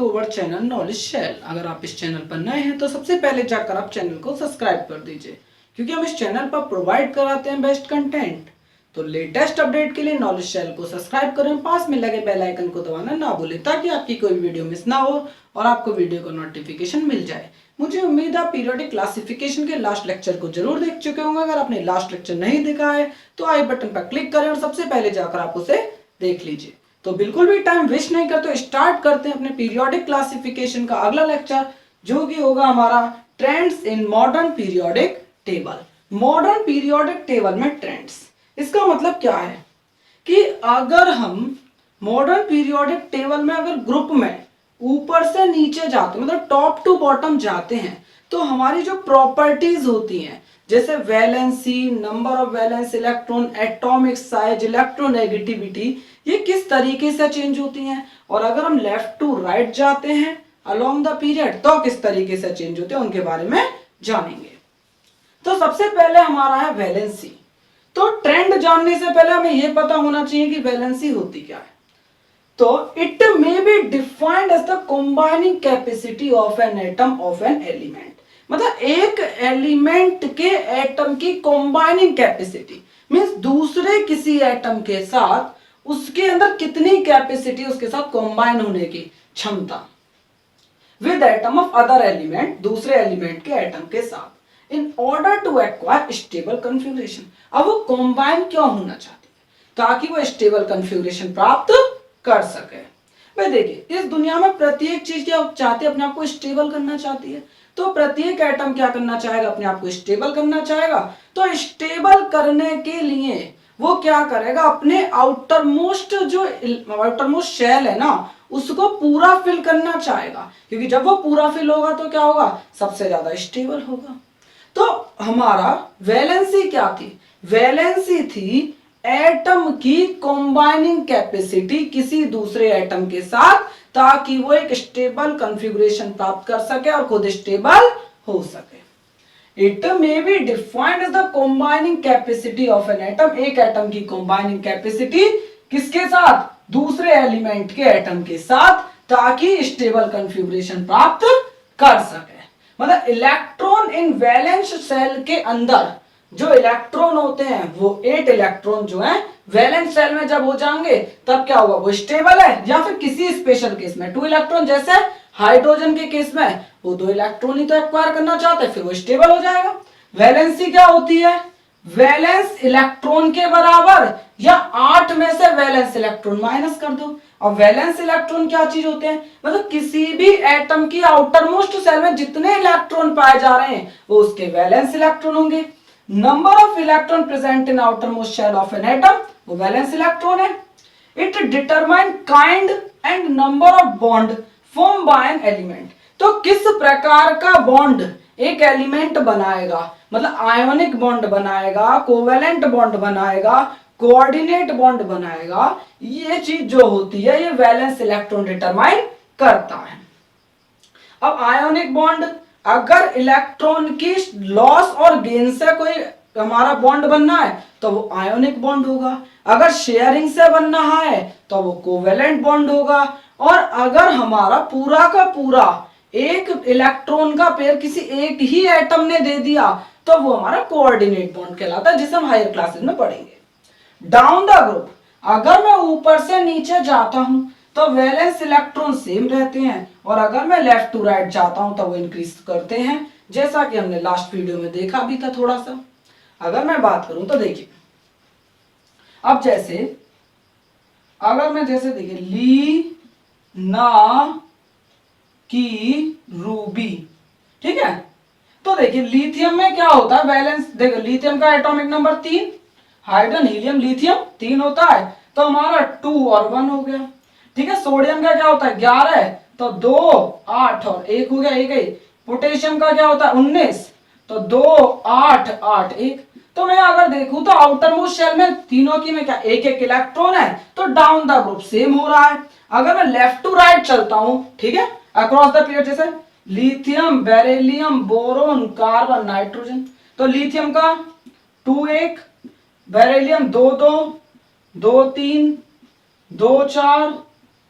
To our channel knowledge shell. अगर आप इस चैनल पर नए हैं तो सबसे पहले जाकर आप चैनल को सब्सक्राइब कर दीजिए, क्योंकि हम इस चैनल पर प्रोवाइड कराते हैं बेस्ट कंटेंट। तो लेटेस्ट अपडेट के लिए नॉलेज शेल को सब्सक्राइब करें, पास में लगे बेल आइकन को दबाना ना भूलें, ताकि आपकी कोई वीडियो मिस ना हो और आपको वीडियो का नोटिफिकेशन मिल जाए। मुझे उम्मीद है पीरियोडिक क्लासिफिकेशन के लास्ट लेक्चर को जरूर देख चुके होंगे। अगर आपने लास्ट लेक्चर नहीं देखा है तो आई बटन पर क्लिक करें और सबसे पहले जाकर आप उसे देख लीजिए। तो बिल्कुल भी टाइम वेस्ट नहीं करते, स्टार्ट करते हैं अपने पीरियोडिक क्लासिफिकेशन का अगला लेक्चर, जो कि होगा हमारा trends in modern periodic table. Modern periodic table में ट्रेंड्स, इसका मतलब क्या है कि अगर हम मॉडर्न पीरियोडिक टेबल में अगर ग्रुप में ऊपर से नीचे जाते हैं, मतलब टॉप टू बॉटम जाते हैं, तो हमारी जो प्रॉपर्टीज होती हैं जैसे valency, number of valence electron, atomic size, electronegativity, ये किस तरीके से चेंज होती हैं। और अगर हम लेफ्ट टू राइट जाते हैं अलोंग द पीरियड तो किस तरीके से चेंज होते हैं, उनके बारे में जानेंगे। तो सबसे पहले हमारा है वैलेंसी। तो ट्रेंड जानने से पहले हमें यह पता होना चाहिए कि वैलेंसी होती क्या है। तो it may be defined as the combining capacity of an atom of an element, मतलब एक एलिमेंट के एटम की कंबाइनिंग कैपेसिटी मींस दूसरे किसी एटम के साथ उसके अंदर कितनी कैपेसिटी, उसके साथ कंबाइन होने की क्षमता with atom of other element, दूसरे एलिमेंट के एटम के साथ, in order to acquire stable configuration. अब वो कंबाइन क्यों होना चाहती है? ताकि वो स्टेबल कन्फिगरेशन प्राप्त कर सके। भाई देखिए, इस दुनिया में प्रत्येक चीज क्या चाहती है, अपने आप को स्टेबल करना चाहती है। तो प्रत्येक एटम क्या करना चाहेगा, अपने आप को स्टेबल करना चाहेगा। तो स्टेबल करने के लिए वो क्या करेगा, अपने आउटर मोस्ट शेल है ना, उसको पूरा फिल करना चाहेगा, क्योंकि जब वो पूरा फिल होगा तो क्या होगा, सबसे ज्यादा स्टेबल होगा। तो हमारा वैलेंसी क्या थी, वैलेंसी थी एटम की कंबाइनिंग कैपेसिटी किसी दूसरे एटम के साथ, ताकि वो एक स्टेबल कॉन्फ़िगरेशन प्राप्त कर सके और खुद स्टेबल हो सके। It may be defined as the combining capacity of an atom, एक एटम की कंबाइनिंग कैपेसिटी किसके साथ, दूसरे एलिमेंट के एटम के साथ, ताकि स्टेबल कॉन्फ़िगरेशन प्राप्त कर सके। मतलब इलेक्ट्रॉन इन वैलेंस सेल के अंदर जो इलेक्ट्रॉन होते हैं वो 8 इलेक्ट्रॉन जो है वैलेंस सेल में जब हो जाएंगे तब क्या होगा, वो स्टेबल है। या फिर किसी स्पेशल केस में 2 इलेक्ट्रॉन, जैसे हाइड्रोजन के केस में वो 2 इलेक्ट्रॉन ही तो एक्वायर करना चाहते हैं, फिर वो स्टेबल हो जाएगा। वैलेंसी क्या होती है, वैलेंस इलेक्ट्रॉन के बराबर या 8 में से वैलेंस इलेक्ट्रॉन माइनस कर दो। और वैलेंस इलेक्ट्रॉन क्या चीज होते हैं, मतलब किसी भी एटम की आउटर मोस्ट सेल में जितने इलेक्ट्रॉन पाए जा रहे हैं वो उसके वैलेंस इलेक्ट्रॉन होंगे। Number of electron present in outermost shell of an atom, वो वैलेंस इलेक्ट्रॉन है। It determine kind and number of bond form by an element. तो किस प्रकार का बॉन्ड एक एलिमेंट बनाएगा, मतलब आयोनिक बॉन्ड बनाएगा, कोवेलेंट बॉन्ड बनाएगा, कोऑर्डिनेट बॉन्ड बनाएगा, ये चीज जो होती है ये वैलेंस इलेक्ट्रॉन डिटरमाइन करता है। अब आयोनिक बॉन्ड, अगर इलेक्ट्रॉन की लॉस और गेन से कोई हमारा बॉन्ड बनना है तो वो आयोनिक बॉन्ड होगा। अगर शेयरिंग से बनना है तो वो कोवेलेंट बॉन्ड होगा। और अगर हमारा पूरा का पूरा एक इलेक्ट्रॉन का पेयर किसी एक ही एटम ने दे दिया तो वो हमारा कोऑर्डिनेट बॉन्ड कहलाता है, जिसे हम हायर क्लासेस में पढ़ेंगे। डाउन द ग्रुप, अगर मैं ऊपर से नीचे जाता हूं तो वैलेंस इलेक्ट्रॉन सेम रहते हैं, और अगर मैं लेफ्ट टू राइट जाता हूं तो वो इंक्रीज करते हैं, जैसा कि हमने लास्ट वीडियो में देखा भी था थोड़ा सा। अगर मैं बात करूं तो देखिए, अब जैसे अगर मैं जैसे देखिए ली ना की रूबी, ठीक है। तो देखिए लिथियम में क्या होता है, वैलेंस देखो, लिथियम का atomic number 3, hydrogen helium lithium 3 होता है, तो हमारा 2 और 1 हो गया, ठीक है। सोडियम का क्या होता है 11, तो 2 8 और 1 हो गया, 1 ही। पोटेशियम का क्या होता है 19, तो 2 8 8 1। तो मैं अगर देखूं तो आउटर मोस्ट शेल में तीनों की में क्या एक एक इलेक्ट्रॉन है, तो डाउन द ग्रुप सेम हो रहा है। अगर मैं लेफ्ट टू राइट चलता हूं, ठीक है, अक्रॉस द पीरियड, जैसे lithium, beryllium, boron, carbon, nitrogen, तो लिथियम का 2 1, बेरिलियम 2 2, 2 3, 2 4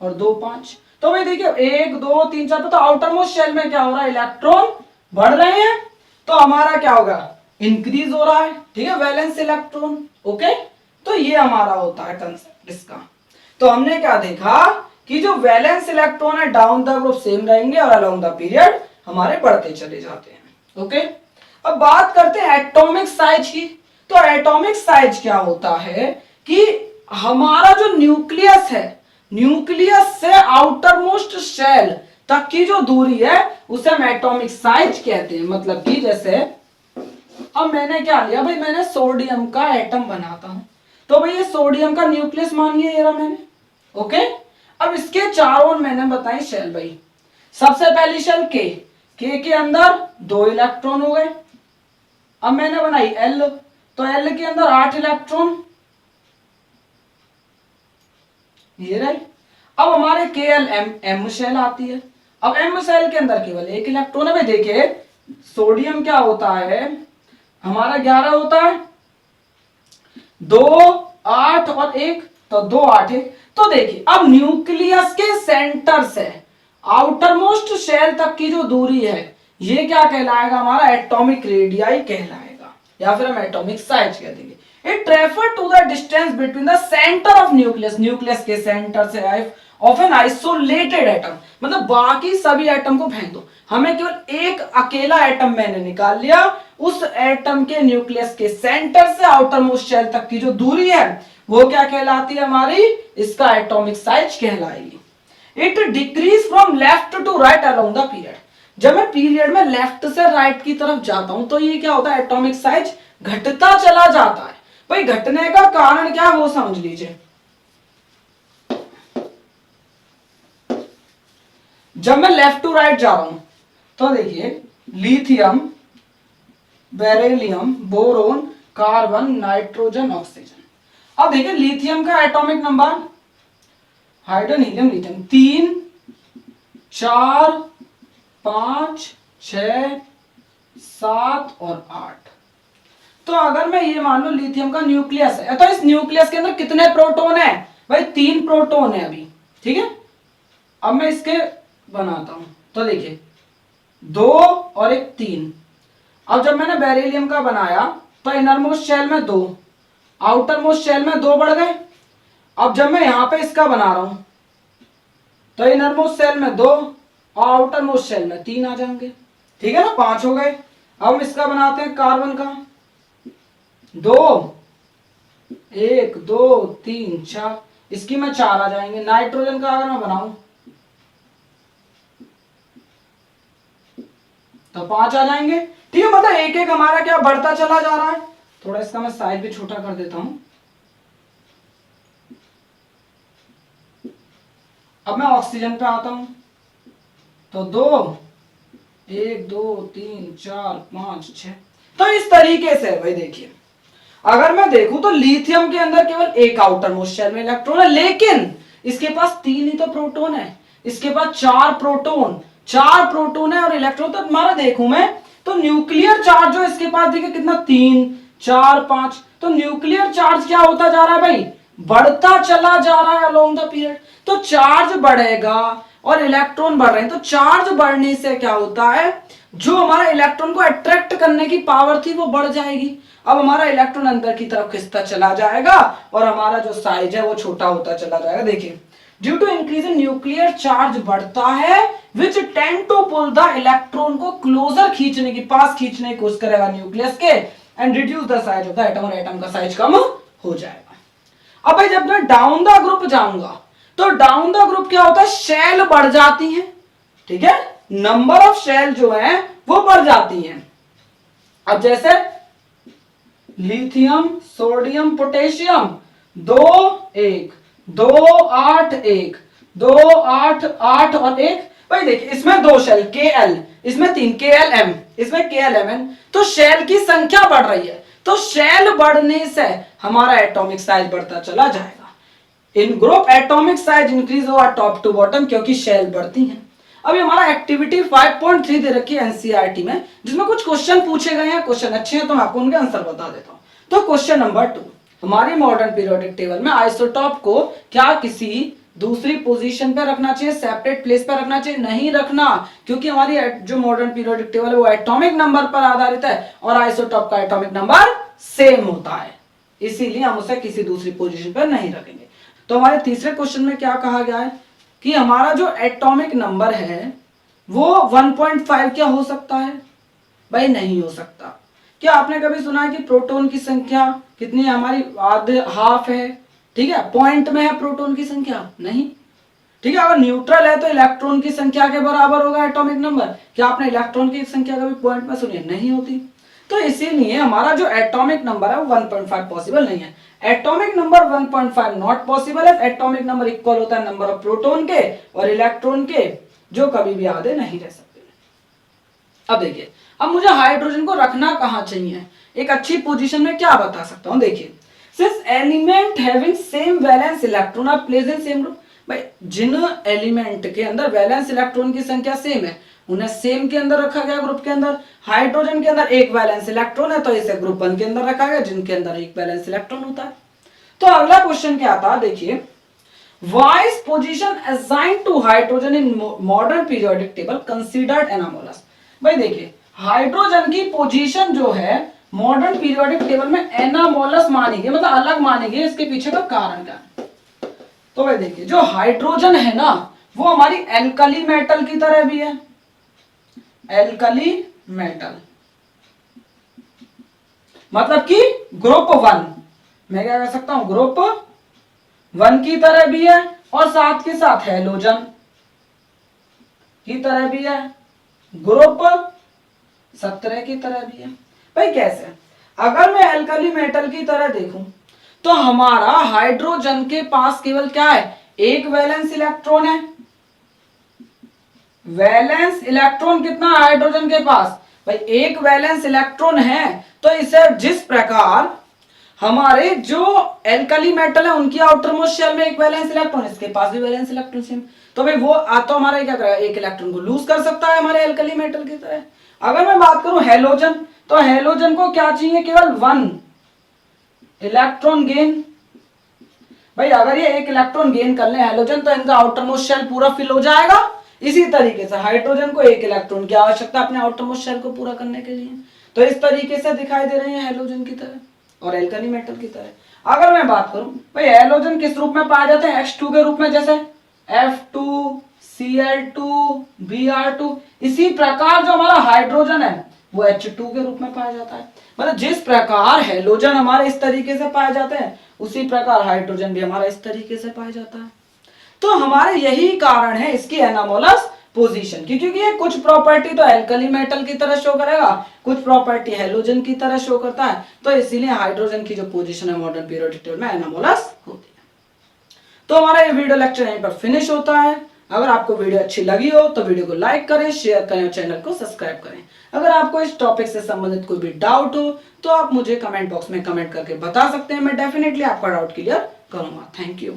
और 2 5। तो भाई देखिए 1 2 3 4 तो आउटर मोस्ट शेल में क्या हो रहा है, इलेक्ट्रॉन बढ़ रहे हैं, तो हमारा क्या होगा, इंक्रीज हो रहा है, ठीक है, वैलेंस इलेक्ट्रॉन। ओके, तो ये हमारा होता है कंसेप्ट इसका। तो हमने क्या देखा कि जो वैलेंस इलेक्ट्रॉन है डाउन द ग्रुप सेम रहेंगे और अलोंग द पीरियड हमारे बढ़ते चले जाते हैं। ओके, अब बात करते हैं एटॉमिक साइज की। तो एटॉमिक साइज क्या होता है कि हमारा जो न्यूक्लियस है, न्यूक्लियस से आउटर मोस्ट शेल तक की जो दूरी है उसे हम एटॉमिक साइज कहते हैं। मतलब कि जैसे अब मैंने क्या लिया भाई, मैंने सोडियम का एटम बनाता हूं, तो भाई ये सोडियम का न्यूक्लियस मान लिया ये रहा मैंने। ओके, अब इसके चारों मैंने बताई शेल भाई। सबसे पहली शेल के अंदर 2 इलेक्ट्रॉन हो गए। अब मैंने बनाई एल, तो एल के अंदर 8 इलेक्ट्रॉन, ये रहे। अब हमारे के एल एम शेल आती है। अब एम शेल के अंदर केवल 1 इलेक्ट्रॉन है। भाई देखिए सोडियम क्या होता है हमारा 11 होता है, 2 8 और 1, तो 2 8 1। तो देखिए अब न्यूक्लियस के सेंटर से आउटर मोस्ट शेल तक की जो दूरी है ये क्या कहलाएगा, हमारा एटॉमिक रेडियाई कहलाएगा, या फिर हम एटॉमिक साइज कह देंगे। It refer to the distance between the centre of nucleus, nucleus के सेंटर से ऑफ एन आइसोलेटेड एटम, मतलब बाकी सभी एटम को फेंक दो, हमें केवल एक अकेला एटम मैंने निकाल लिया, उस एटम के न्यूक्लियस के सेंटर से आउटर मोस्ट शेल तक की जो दूरी है वो क्या कहलाती है हमारी, इसका एटॉमिक साइज कहलाएगी। It decreases from left to right along the period, जब मैं पीरियड में लेफ्ट से राइट की तरफ जाता हूं तो ये क्या होता है, एटॉमिक साइज घटता चला जाता है। भाई घटने का कारण क्या है वो समझ लीजिए। जब मैं लेफ्ट टू राइट जा रहा हूं तो देखिए lithium, beryllium, boron, carbon, nitrogen, oxygen. अब देखिए लिथियम का atomic number, hydrogen helium lithium 3 4 5 6 7 और 8। तो अगर मैं ये मान लो लिथियम का न्यूक्लियस है, तो इस न्यूक्लियस के अंदर कितने प्रोटॉन है, भाई 3 प्रोटॉन है अभी, ठीक है। अब मैं इसके बनाता हूं तो देखिए 2 और 1 3। अब जब मैंने बेरिलियम का बनाया तो इनर मोस्ट शेल में 2, आउटर मोस्ट शेल में 2 बढ़ गए। अब जब मैं यहां पे इसका बना रहा हूं तो इनर मोस्ट शेल में 2 और आउटर मोस्ट शेल में 3 आ जाएंगे, ठीक है ना, 5 हो गए। अब हम इसका बनाते हैं कार्बन का, 2 1 2 3 4, इसकी में 4 आ जाएंगे। नाइट्रोजन का अगर मैं बनाऊं तो 5 आ जाएंगे, ठीक है। मतलब एक एक हमारा क्या बढ़ता चला जा रहा है। थोड़ा इसका मैं साइज भी छोटा कर देता हूं। अब मैं ऑक्सीजन पे आता हूं तो 2 1 2 3 4 5 6। तो इस तरीके से भाई देखिए अगर मैं देखूं तो लिथियम के अंदर केवल एक आउटर मोस्ट शेल में इलेक्ट्रॉन है, लेकिन इसके पास 3 ही तो प्रोटॉन है, इसके पास 4 प्रोटॉन है और इलेक्ट्रॉन। तो हमारा देखूं मैं तो न्यूक्लियर चार्ज जो इसके पास देखिए कितना 3 4 5। तो न्यूक्लियर चार्ज क्या होता जा रहा है भाई, बढ़ता चला जा रहा है अलोंग द पीरियड। तो चार्ज बढ़ेगा और इलेक्ट्रॉन बढ़ रहे हैं, तो चार्ज बढ़ने से क्या होता है, जो हमारा इलेक्ट्रॉन को अट्रैक्ट करने की पावर थी वो बढ़ जाएगी। अब हमारा इलेक्ट्रॉन अंदर की तरफ खिंचता चला जाएगा और हमारा जो साइज है वो छोटा होता चला जाएगा। देखिए due to increase in nuclear charge बढ़ता है which tend to pull the electron को क्लोजर खींचने की, पास खींचने की कोशिश करेगा न्यूक्लियस के, and reduce the size of the atom, और एटम का साइज कम हो जाएगा। अब भाई जब मैं डाउन द ग्रुप जाऊंगा तो डाउन द ग्रुप क्या होता है, शेल बढ़ जाती हैं, ठीक है, नंबर ऑफ शेल जो है वो बढ़ जाती हैं। अब जैसे लिथियम, सोडियम, पोटेशियम 2 1 2 8 1 2 8 8 और 1। भाई देखिए इसमें 2 शेल Kl, इसमें 3 KlM, इसमें KlMn। तो शेल की संख्या बढ़ रही है, तो शेल बढ़ने से हमारा एटॉमिक साइज बढ़ता चला जाएगा। इन ग्रुप एटॉमिक साइज इंक्रीज होगा टॉप टू बॉटम, क्योंकि शेल बढ़ती हैं। अभी हमारा एक्टिविटी 5.3 दे रखी है एनसीईआरटी में, जिसमें कुछ क्वेश्चन पूछे गए हैं, क्वेश्चन अच्छे हैं तो मैं आपको उनके आंसर बता देता हूं। तो क्वेश्चन नंबर 2, हमारी मॉडर्न पीरियोडिक टेबल में आइसोटॉप को क्या किसी दूसरी पोजीशन पे रखना चाहिए, सेपरेट प्लेस पे रखना चाहिए, नहीं रखना, क्योंकि हमारी जो मॉडर्न पीरियोडिक टेबल है वो एटॉमिक नंबर पर आधारित है और आइसोटॉप का एटॉमिक नंबर सेम होता है, इसीलिए हम उसे किसी दूसरी पोजीशन पर नहीं रखेंगे। तो हमारे तीसरे क्वेश्चन में क्या कहा गया है कि हमारा जो एटॉमिक नंबर है वो 1.5 क्या हो सकता है? भाई नहीं हो सकता। क्या आपने कभी सुना है कि प्रोटॉन की संख्या कितनी है? हमारी आधे हाफ है, ठीक है, पॉइंट में है प्रोटॉन की संख्या? नहीं, ठीक है। अगर न्यूट्रल है तो इलेक्ट्रॉन की संख्या के बराबर होगा एटॉमिक नंबर। क्या आपने इलेक्ट्रॉन की संख्या कभी पॉइंट में सुनी है? नहीं होती। तो इसीलिए हमारा जो एटॉमिक नंबर है वो 1.5 पॉसिबल नहीं है। एटॉमिक नंबर 1.5 नॉट पॉसिबल है। एटॉमिक नंबर इक्वल होता है नंबर ऑफ प्रोटॉन के और इलेक्ट्रॉन के, जो कभी भी आधे नहीं रह सकते। अब देखिए, अब मुझे हाइड्रोजन को रखना कहां चाहिए, एक अच्छी पोजीशन में क्या बता सकता हूं। देखिए, since element having same valence electron are placed in same group, भाई जिन एलिमेंट के अंदर वैलेंस इलेक्ट्रॉन की संख्या सेम है उन्हें सेम के अंदर रखा गया ग्रुप के अंदर। हाइड्रोजन के अंदर एक वैलेंस इलेक्ट्रॉन है तो इसे ग्रुप 1 के अंदर रखा गया जिनके अंदर एक वैलेंस इलेक्ट्रॉन होता है। तो अगला क्वेश्चन क्या आता है, देखिए, why is position assigned to hydrogen in modern periodic table considered anomalous? भाई देखिए, हाइड्रोजन की पोजीशन जो है मॉडर्न पीरियोडिक टेबल में एनामोलस मानी गई, मतलब अलग मानी गई। इसके पीछे का कारण क्या है? तो भाई देखिए, जो हाइड्रोजन है ना वो हमारी एल्कली मेटल की तरह भी है। एल्कली मेटल मतलब कि ग्रुप 1, मैं क्या कह सकता हूं, ग्रुप 1 की तरह भी है और साथ के साथ हैलोजन की तरह भी है, ग्रुप 17 की तरह भी है। भाई कैसे? अगर मैं एल्कली मेटल की तरह देखूं तो हमारा हाइड्रोजन के पास केवल क्या है, एक वैलेंस इलेक्ट्रॉन है। वैलेंस इलेक्ट्रॉन कितना है हाइड्रोजन के पास? भाई एक वैलेंस इलेक्ट्रॉन है। तो इसे जिस प्रकार हमारे जो एल्कली मेटल है उनकी आउटर मोस्ट शेल में एक वैलेंस इलेक्ट्रॉन, इसके पास भी वैलेंस इलेक्ट्रॉन सेम, तो भाई वो तो हमारा क्या करेगा, एक इलेक्ट्रॉन को लूज कर सकता है हमारे एल्कली मेटल की तरह। अगर मैं बात करूं हैलोजन, तो हैलोजन को क्या चाहिए, केवल 1 इलेक्ट्रॉन गेन। भाई अगर ये एक इलेक्ट्रॉन गेन कर ले हैलोजन तो इनका आउटर मोस्ट शेल पूरा फिल हो जाएगा। इसी तरीके से हाइड्रोजन को एक इलेक्ट्रॉन की आवश्यकता अपने आउटर मोस्ट शेल को पूरा करने के लिए। तो इस तरीके से दिखाई दे रहे हैं हैलोजन की तरह और एल्कली मेटल की तरह। अगर मैं बात करूं भाई हैलोजन किस रूप में पाए जाते हैं, H2 के रूप में, जैसे F2 Cl2 Br2। इसी प्रकार जो हमारा हाइड्रोजन है वो H2 के रूप में पाया जाता है। मतलब जिस प्रकार हैलोजन हमारे इस तरीके से पाए जाते हैं उसी प्रकार हाइड्रोजन भी हमारा इस तरीके से पाया जाता है। तो हमारे यही कारण है इसकी एनामोलस पोजीशन की, क्योंकि ये कुछ प्रॉपर्टी तो एल्कली मेटल की तरह शो करेगा, कुछ प्रॉपर्टी हैलोजन की तरह शो करता है। तो इसीलिए हाइड्रोजन की जो पोजीशन है मॉडर्न पीरियोडिक टेबल में एनामोलस होती है। तो हमारा ये वीडियो लेक्चर यहीं पर फिनिश होता है। अगर आपको वीडियो अच्छी लगी हो तो वीडियो को लाइक करें, शेयर करें और चैनल को सब्सक्राइब करें। अगर आपको इस टॉपिक से संबंधित कोई भी डाउट हो तो आप मुझे कमेंट बॉक्स में कमेंट करके बता सकते हैं, मैं डेफिनेटली आपका डाउट क्लियर करूंगा। Thank you.